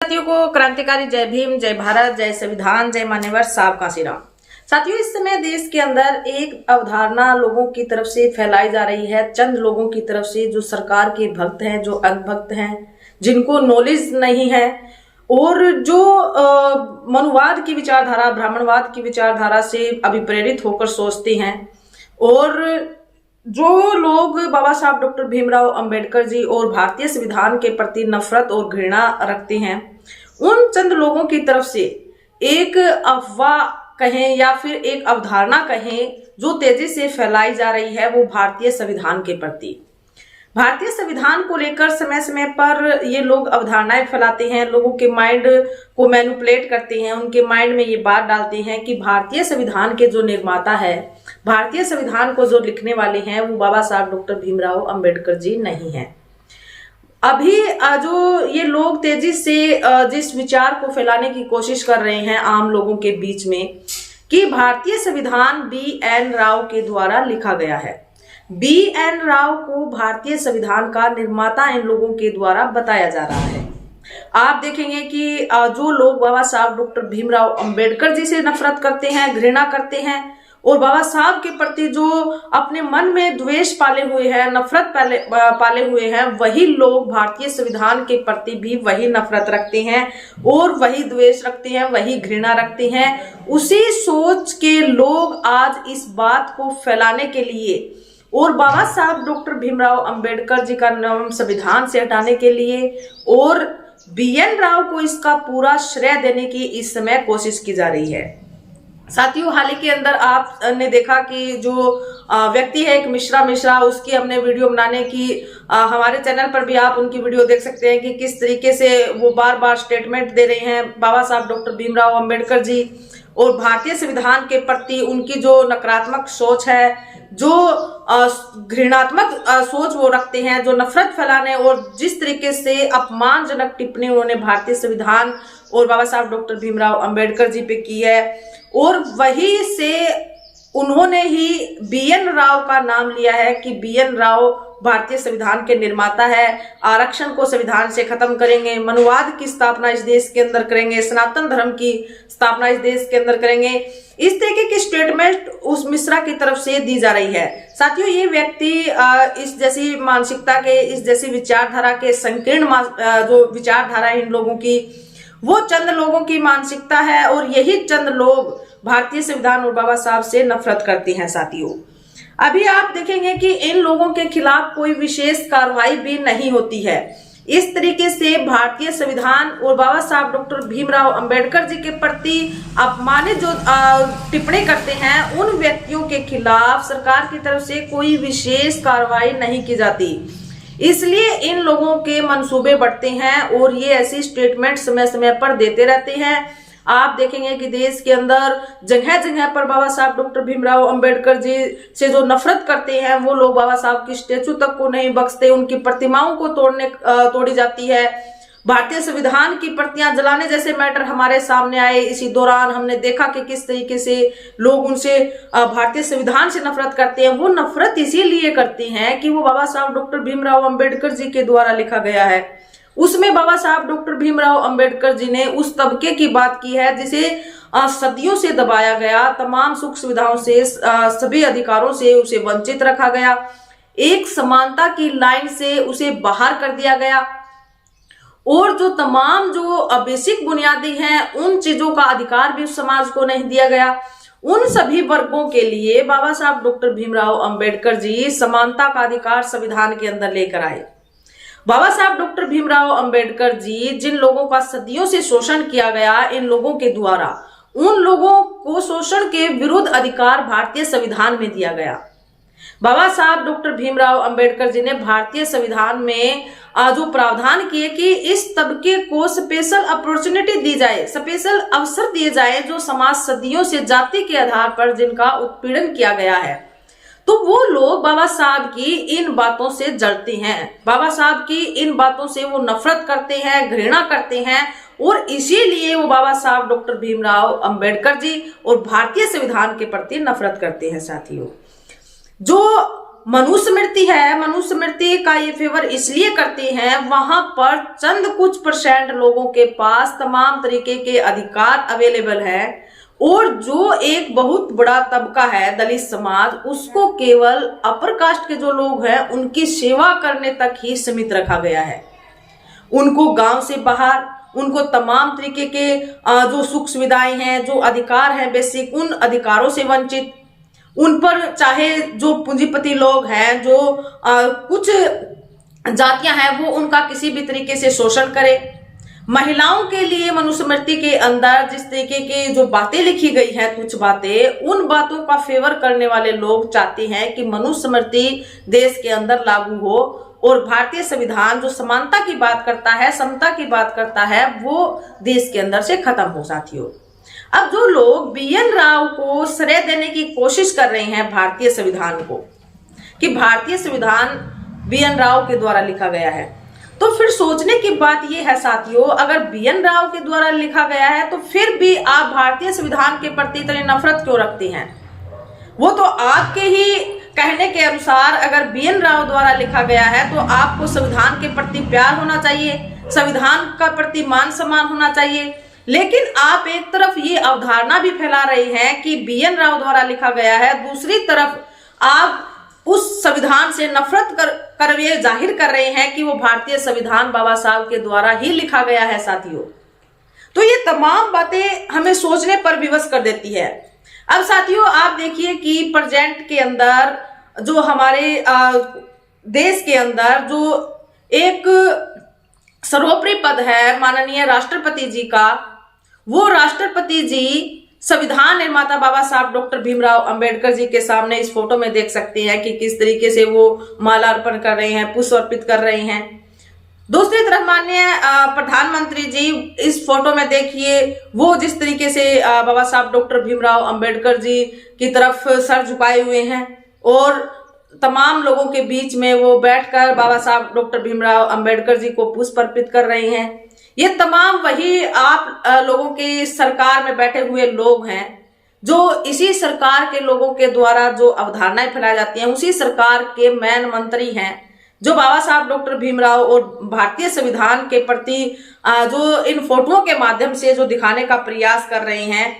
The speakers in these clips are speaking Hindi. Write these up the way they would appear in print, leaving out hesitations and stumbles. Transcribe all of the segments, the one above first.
साथियों को क्रांतिकारी जय भीम, जय भारत, जय संविधान, जय मान्यवर, साहब का सिरा। साथियों, इस समय देश के अंदर एक अवधारणा लोगों की तरफ से फैलाई जा रही है, चंद लोगों की तरफ से जो सरकार के भक्त हैं, जो अंधभक्त हैं, जिनको नॉलेज नहीं है और जो मनुवाद की विचारधारा, ब्राह्मणवाद की विचारधारा से अभिप्रेरित होकर सोचते हैं और जो लोग बाबा साहब डॉक्टर भीमराव अंबेडकर जी और भारतीय संविधान के प्रति नफरत और घृणा रखते हैं, उन चंद लोगों की तरफ से एक अफवाह कहें या फिर एक अवधारणा कहें जो तेजी से फैलाई जा रही है, वो भारतीय संविधान के प्रति। भारतीय संविधान को लेकर समय समय पर ये लोग अवधारणाएं फैलाते हैं, लोगों के माइंड को मैनिपुलेट करते हैं, उनके माइंड में ये बात डालते हैं कि भारतीय संविधान के जो निर्माता है, भारतीय संविधान को जो लिखने वाले हैं, वो बाबा साहब डॉक्टर भीमराव अंबेडकर जी नहीं हैं। अभी जो ये लोग तेजी से जिस विचार को फैलाने की कोशिश कर रहे हैं आम लोगों के बीच में कि भारतीय संविधान B.N. राव के द्वारा लिखा गया है। B.N. राव को भारतीय संविधान का निर्माता इन लोगों के द्वारा बताया जा रहा है। आप देखेंगे कि जो लोग बाबा साहब डॉक्टर भीमराव अंबेडकर जी से नफरत करते हैं, घृणा करते हैं और बाबा साहब के प्रति जो अपने मन में द्वेष पाले हुए हैं, नफरत पाले हुए हैं, वही लोग भारतीय संविधान के प्रति भी वही नफरत रखते हैं और वही द्वेष रखते हैं, वही घृणा रखते हैं। उसी सोच के लोग आज इस बात को फैलाने के लिए और बाबा साहब डॉक्टर भीमराव अंबेडकर जी का नाम संविधान से हटाने के लिए और B.N. राव को इसका पूरा श्रेय देने की इस समय कोशिश की जा रही है। साथियों, हाल ही के अंदर आपने देखा कि जो व्यक्ति है एक मिश्रा, उसकी हमने वीडियो बनाने की हमारे चैनल पर भी आप उनकी वीडियो देख सकते हैं कि किस तरीके से वो बार बार स्टेटमेंट दे रहे हैं बाबा साहब डॉक्टर भीमराव अंबेडकर जी और भारतीय संविधान के प्रति उनकी जो नकारात्मक सोच है, जो घृणात्मक सोच वो रखते हैं, जो नफरत फैलाने और जिस तरीके से अपमानजनक टिप्पणी उन्होंने भारतीय संविधान और बाबा साहब डॉक्टर भीमराव अंबेडकर जी पे की है और वही से उन्होंने ही B.N. राव का नाम लिया है कि B.N. राव भारतीय संविधान के निर्माता है, आरक्षण को संविधान से खत्म करेंगे, मनुवाद की स्थापना इस देश के अंदर करेंगे, सनातन धर्म की स्थापना इस देश के अंदर करेंगे। इस तरीके की स्टेटमेंट उस मिश्रा की तरफ से दी जा रही है। साथियों, ये व्यक्ति इस जैसी मानसिकता के, इस जैसी विचारधारा के संकीर्ण जो विचारधारा है इन लोगों की, वो चंद लोगों की मानसिकता है और यही चंद लोग भारतीय संविधान और बाबा साहब से नफरत करते हैं। साथियों, अभी आप देखेंगे कि इन लोगों के खिलाफ कोई विशेष कार्रवाई भी नहीं होती है। इस तरीके से भारतीय संविधान और बाबा साहब डॉक्टर भीमराव अंबेडकर जी के प्रति अपमानित जो टिप्पणी करते हैं, उन व्यक्तियों के खिलाफ सरकार की तरफ से कोई विशेष कार्रवाई नहीं की जाती। इसलिए इन लोगों के मंसूबे बढ़ते हैं और ये ऐसी स्टेटमेंट समय समय पर देते रहते हैं। आप देखेंगे कि देश के अंदर जगह जगह पर बाबा साहब डॉक्टर भीमराव अंबेडकर जी से जो नफरत करते हैं, वो लोग बाबा साहब की स्टेचू तक को नहीं बख्शते, उनकी प्रतिमाओं को तोड़ी जाती है। भारतीय संविधान की प्रतियां जलाने जैसे मैटर हमारे सामने आए। इसी दौरान हमने देखा कि किस तरीके से लोग उनसे भारतीय संविधान से नफरत करते हैं। वो नफरत इसीलिए करते हैं कि वो बाबा साहब डॉक्टर भीमराव अंबेडकर जी के द्वारा लिखा गया है। उसमें बाबा साहब डॉक्टर भीमराव अंबेडकर जी ने उस तबके की बात की है जिसे सदियों से दबाया गया, तमाम सुख सुविधाओं से, सभी अधिकारों से उसे वंचित रखा गया, एक समानता की लाइन से उसे बाहर कर दिया गया और जो तमाम जो बेसिक बुनियादी हैं, उन चीजों का अधिकार भी उस समाज को नहीं दिया गया। उन सभी वर्गों के लिए बाबा साहब डॉक्टर भीमराव अंबेडकर जी समानता का अधिकार संविधान के अंदर लेकर आए। बाबा साहब डॉक्टर भीमराव अंबेडकर जी जिन लोगों का सदियों से शोषण किया गया इन लोगों के द्वारा, उन लोगों को शोषण के विरुद्ध अधिकार भारतीय संविधान में दिया गया। बाबा साहब डॉक्टर भीमराव अंबेडकर जी ने भारतीय संविधान में जो प्रावधान किए कि इस तबके को स्पेशल अपॉर्चुनिटी दी जाए, स्पेशल अवसर दिए जाए जो समाज सदियों से जाति के आधार पर जिनका उत्पीड़न किया गया है, तो वो लोग बाबा साहब की इन बातों से जलते हैं, बाबा साहब की इन बातों से वो नफरत करते हैं, घृणा करते हैं और इसीलिए वो बाबा साहब डॉक्टर भीमराव अंबेडकर जी और भारतीय संविधान के प्रति नफरत करते हैं। साथियों, जो मनुस्मृति है, मनुस्मृति का ये फेवर इसलिए करते हैं, वहां पर चंद कुछ परसेंट लोगों के पास तमाम तरीके के अधिकार अवेलेबल है और जो एक बहुत बड़ा तबका है दलित समाज, उसको केवल अपर कास्ट के जो लोग हैं उनकी सेवा करने तक ही सीमित रखा गया है। उनको गांव से बाहर, उनको तमाम तरीके के जो सुख सुविधाएं हैं, जो अधिकार हैं बेसिक, उन अधिकारों से वंचित, उन पर चाहे जो पूंजीपति लोग हैं, जो कुछ जातियां हैं, वो उनका किसी भी तरीके से शोषण करे। महिलाओं के लिए मनुस्मृति के अंदर जिस तरीके की जो बातें लिखी गई हैं, कुछ बातें, उन बातों का फेवर करने वाले लोग चाहते हैं कि मनुस्मृति देश के अंदर लागू हो और भारतीय संविधान जो समानता की बात करता है, समता की बात करता है, वो देश के अंदर से खत्म हो। साथियों, अब जो लोग BN राव को श्रेय देने की कोशिश कर रहे हैं भारतीय संविधान को, कि भारतीय संविधान BN राव के द्वारा लिखा गया है, तो फिर सोचने की बात यह है साथियों, अगर BN राव के द्वारा लिखा गया है तो फिर भी आप भारतीय संविधान के प्रति इतनी नफरत क्यों रखते हैं? वो तो आपके ही कहने के अनुसार अगर BN राव द्वारा लिखा गया है तो आपको संविधान के प्रति प्यार होना चाहिए, संविधान का प्रति मान सम्मान होना चाहिए। लेकिन आप एक तरफ ये अवधारणा भी फैला रहे हैं कि BN राव द्वारा लिखा गया है, दूसरी तरफ आप उस संविधान से नफरत कर ये जाहिर कर रहे हैं कि वो भारतीय संविधान बाबा साहब के द्वारा ही लिखा गया है। साथियों, तो ये तमाम बातें हमें सोचने पर विवश कर देती है। अब साथियों, आप देखिए कि प्रेजेंट के अंदर जो हमारे देश के अंदर जो एक सर्वोपरि पद है माननीय राष्ट्रपति जी का, वो राष्ट्रपति जी संविधान निर्माता बाबा साहब डॉक्टर भीमराव अंबेडकर जी के सामने इस फोटो में देख सकते हैं कि किस तरीके से वो माला अर्पण कर रहे हैं, पुष्प अर्पित कर रहे हैं। दूसरी तरफ माननीय प्रधानमंत्री जी इस फोटो में देखिए, वो जिस तरीके से बाबा साहब डॉक्टर भीमराव अंबेडकर जी की तरफ सर झुकाए हुए हैं और तमाम लोगों के बीच में वो बैठकर बाबा साहब डॉक्टर भीमराव अंबेडकर जी को पुष्प अर्पित कर रहे हैं। ये तमाम वही आप लोगों की सरकार में बैठे हुए लोग हैं, जो इसी सरकार के लोगों के द्वारा जो अवधारणाएं फैलाई जाती हैं, उसी सरकार के मैन मंत्री हैं, जो बाबा साहब डॉक्टर भीमराव और भारतीय संविधान के प्रति जो इन फोटोओं के माध्यम से जो दिखाने का प्रयास कर रहे हैं।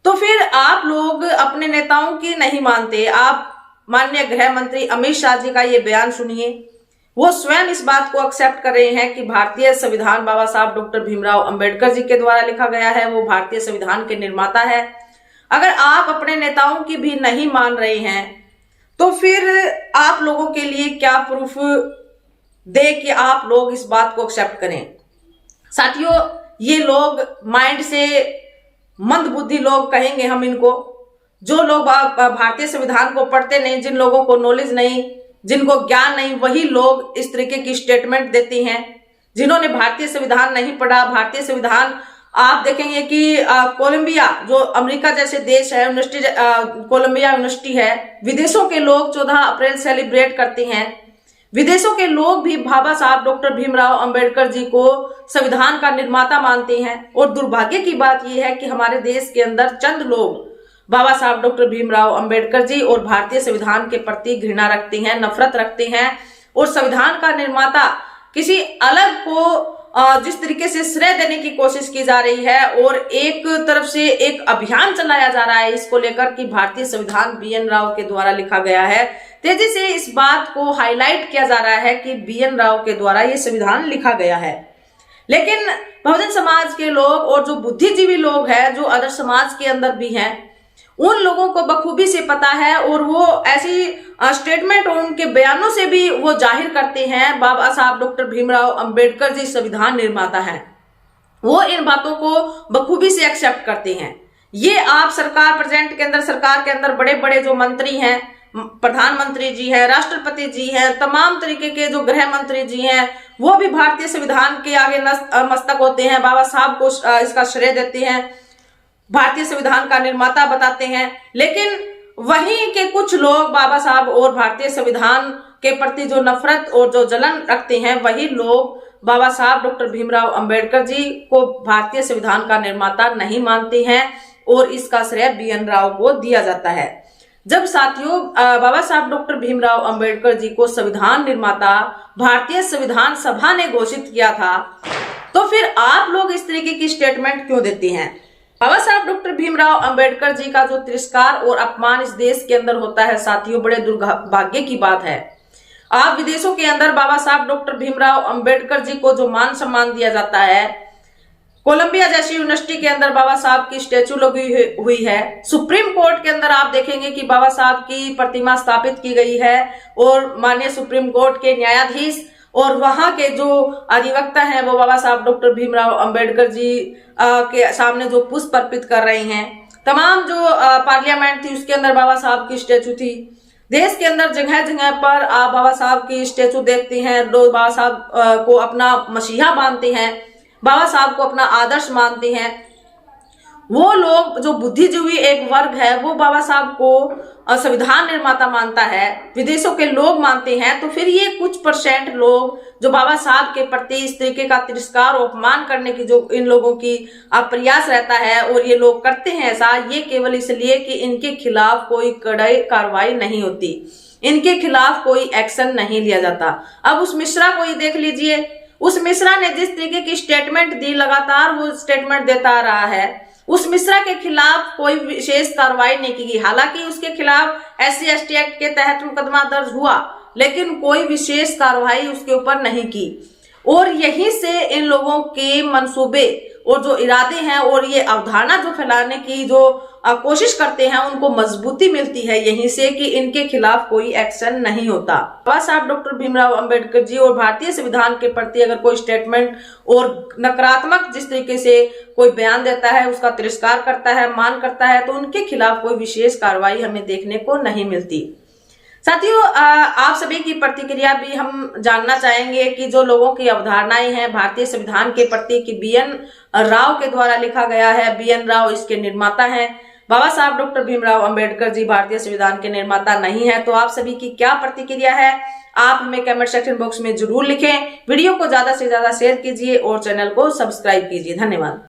तो फिर आप लोग अपने नेताओं की नहीं मानते। आप माननीय गृह मंत्री अमित शाह जी का ये बयान सुनिए, वो स्वयं इस बात को एक्सेप्ट कर रहे हैं कि भारतीय संविधान बाबा साहब डॉक्टर भीमराव अंबेडकर जी के द्वारा लिखा गया है, वो भारतीय संविधान के निर्माता है। अगर आप अपने नेताओं की भी नहीं मान रहे हैं तो फिर आप लोगों के लिए क्या प्रूफ दे कि आप लोग इस बात को एक्सेप्ट करें? साथियों, ये लोग माइंड से मंदबुद्धि लोग कहेंगे हम इनको, जो लोग भारतीय संविधान को पढ़ते नहीं, जिन लोगों को नॉलेज नहीं, जिनको ज्ञान नहीं, वही लोग इस तरीके की स्टेटमेंट देते हैं। जिन्होंने भारतीय संविधान नहीं पढ़ा, भारतीय संविधान आप देखेंगे कि कोलंबिया जो अमेरिका जैसे देश है, यूनिवर्सिटी कोलंबिया यूनिवर्सिटी है, विदेशों के लोग 14 अप्रैल सेलिब्रेट करते हैं। विदेशों के लोग भी बाबा साहब डॉक्टर भीमराव अंबेडकर जी को संविधान का निर्माता मानते हैं। और दुर्भाग्य की बात यह है कि हमारे देश के अंदर चंद लोग बाबा साहब डॉक्टर भीमराव अंबेडकर जी और भारतीय संविधान के प्रति घृणा रखते हैं, नफरत रखते हैं और संविधान का निर्माता किसी अलग को जिस तरीके से श्रेय देने की कोशिश की जा रही है और एक तरफ से एक अभियान चलाया जा रहा है इसको लेकर कि भारतीय संविधान BN राव के द्वारा लिखा गया है। तेजी से इस बात को हाईलाइट किया जा रहा है कि BN राव के द्वारा ये संविधान लिखा गया है। लेकिन बहुजन समाज के लोग और जो बुद्धिजीवी लोग हैं, जो अदर समाज के अंदर भी हैं, उन लोगों को बखूबी से पता है और वो ऐसी स्टेटमेंट और उनके बयानों से भी वो जाहिर करते हैं बाबा साहब डॉक्टर भीमराव अंबेडकर जी संविधान निर्माता हैं। वो इन बातों को बखूबी से एक्सेप्ट करते हैं। ये आप सरकार प्रेजेंट के अंदर, सरकार के अंदर बड़े बड़े जो मंत्री हैं, प्रधानमंत्री जी हैं, राष्ट्रपति जी हैं, तमाम तरीके के जो गृह मंत्री जी हैं, वो भी भारतीय संविधान के आगे मस्तक होते हैं, बाबा साहब को इसका श्रेय देते हैं, भारतीय संविधान का निर्माता बताते हैं। लेकिन वहीं के कुछ लोग बाबा साहब और भारतीय संविधान के प्रति जो नफरत और जो जलन रखते हैं, वही लोग बाबा साहब डॉक्टर भीमराव अंबेडकर जी को भारतीय संविधान का निर्माता नहीं मानते हैं और इसका श्रेय BN राव को दिया जाता है। जब साथियों बाबा साहब डॉक्टर भीमराव अंबेडकर जी को संविधान निर्माता भारतीय संविधान सभा ने घोषित किया था, तो फिर आप लोग इस तरीके की स्टेटमेंट क्यों देते हैं? बाबा साहब डॉक्टर भीमराव अंबेडकर जी का जो तिरस्कार और अपमान इस देश के अंदर होता है साथियों, बड़े दुर्भाग्य की बात है। आप विदेशों के अंदर बाबा साहब डॉक्टर भीमराव अंबेडकर जी को जो मान सम्मान दिया जाता है, कोलंबिया जैसी यूनिवर्सिटी के अंदर बाबा साहब की स्टैचू लगी हुई है, सुप्रीम कोर्ट के अंदर आप देखेंगे कि बाबा साहब की प्रतिमा स्थापित की गई है और माननीय सुप्रीम कोर्ट के न्यायाधीश और वहां के जो अधिवक्ता हैं वो बाबा साहब डॉक्टर भीमराव अंबेडकर जी के सामने जो पुष्प अर्पित कर रहे हैं। तमाम जो पार्लियामेंट थी उसके अंदर बाबा साहब की स्टैचू थी। देश के अंदर जगह जगह पर आप बाबा साहब की स्टैचू देखते हैं, लोग बाबा साहब को अपना मसीहा मानते हैं, बाबा साहब को अपना आदर्श मानते हैं। वो लोग जो बुद्धिजीवी एक वर्ग है वो बाबा साहब को संविधान निर्माता मानता है, विदेशों के लोग मानते हैं। तो फिर ये कुछ परसेंट लोग जो बाबा साहब के प्रति इस तरीके का तिरस्कार और अपमान करने की जो इन लोगों की प्रयास रहता है और ये लोग करते हैं ऐसा, ये केवल इसलिए कि इनके खिलाफ कोई कड़ाई कार्रवाई नहीं होती, इनके खिलाफ कोई एक्शन नहीं लिया जाता। अब उस मिश्रा को ही देख लीजिए, उस मिश्रा ने जिस तरीके की स्टेटमेंट दी, लगातार वो स्टेटमेंट देता आ रहा है, उस मिश्रा के खिलाफ कोई विशेष कार्रवाई नहीं की गई। हालांकि उसके खिलाफ SC/ST एक्ट के तहत मुकदमा दर्ज हुआ, लेकिन कोई विशेष कार्रवाई उसके ऊपर नहीं की। और यहीं से इन लोगों के मंसूबे और जो इरादे हैं और ये अवधारणा जो फैलाने की जो कोशिश करते हैं उनको मजबूती मिलती है यहीं से कि इनके खिलाफ कोई एक्शन नहीं होता। बाबा साहब डॉक्टर भीमराव अंबेडकर जी और भारतीय संविधान के प्रति अगर कोई स्टेटमेंट और नकारात्मक जिस तरीके से कोई बयान देता है, उसका तिरस्कार करता है, मान करता है, तो उनके खिलाफ कोई विशेष कार्रवाई हमें देखने को नहीं मिलती। साथियों, आप सभी की प्रतिक्रिया भी हम जानना चाहेंगे कि जो लोगों की अवधारणाएं हैं भारतीय संविधान के प्रति कि BN राव के द्वारा लिखा गया है, BN राव इसके निर्माता हैं, बाबा साहब डॉक्टर भीमराव अंबेडकर जी भारतीय संविधान के निर्माता नहीं है। तो आप सभी की क्या प्रतिक्रिया है, आप हमें कमेंट सेक्शन बॉक्स में जरूर लिखें। वीडियो को ज्यादा से ज्यादा शेयर कीजिए और चैनल को सब्सक्राइब कीजिए। धन्यवाद।